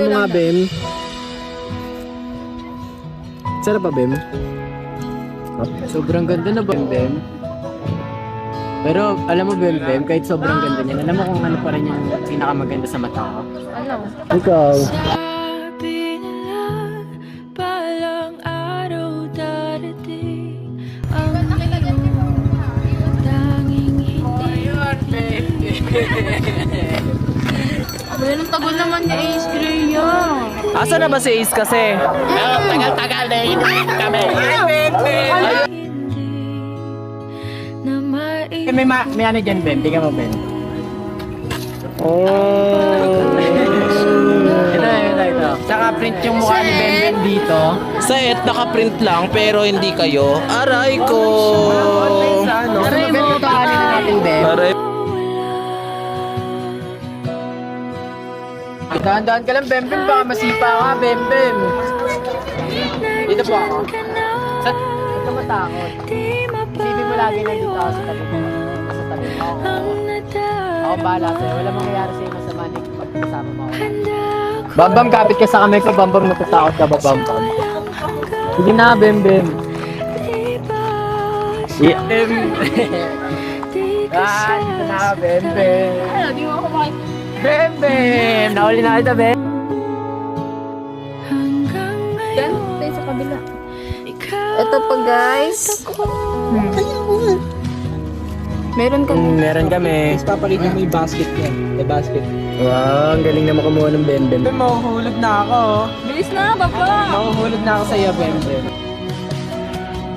Mga Bem. Sarap ba, Bem? Sobrang ganda na, Bem. Pero alam mo, Bem, kahit sobrang ganda niya, alam mo kung ano pa rin yung pinakamaganda sa mata ko? Ano? Ikaw. Sabi nila, palang araw darating ang iyong tanging hindi. Well, ang tagal naman ni Ace Grea. Asa na ba si Ace kasi? Tagal-tagal na yun kami. May ano dyan, Ben? Tingnan mo, Ben. Oh. Ito. Tsaka print yung mukha ni Ben dito. Sa nakaprint lang pero hindi kayo. Aray ko! Aray mo, paano na natin, Ben? Aray. Dahan-dahan ka lang, Ben. Baka masipa ka, Ben. Dito po ako. Huwag ka matakot. Isipin mo lagi nandito ako sa tabi mo. Sa tabi mo ako. Ako bahala sa'yo. Wala mangyayari sa'yo masama na pag kasama mo ako. Bambam, kapit ka sa kamay ko. Bambam, natatakot ka ba, Bambam? Sige na, Bem. Yeah. Dito na, Bem. Ano, di mo ako makikita. Bem. Nauli na kita, Bem. Yan, tayo sa kabila. Ito pa, guys. Meron kami. Meron kami. Papakita mo yung basket yan. The basket. Wow, ang galing na kumuha ng Bem. Mahuhulog na ako. Bilis na, baba. Mahuhulog na ako sa iyo, Bem.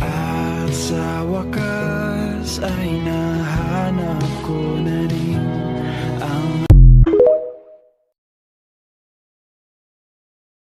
At sa wakas ay nahanap ko na rin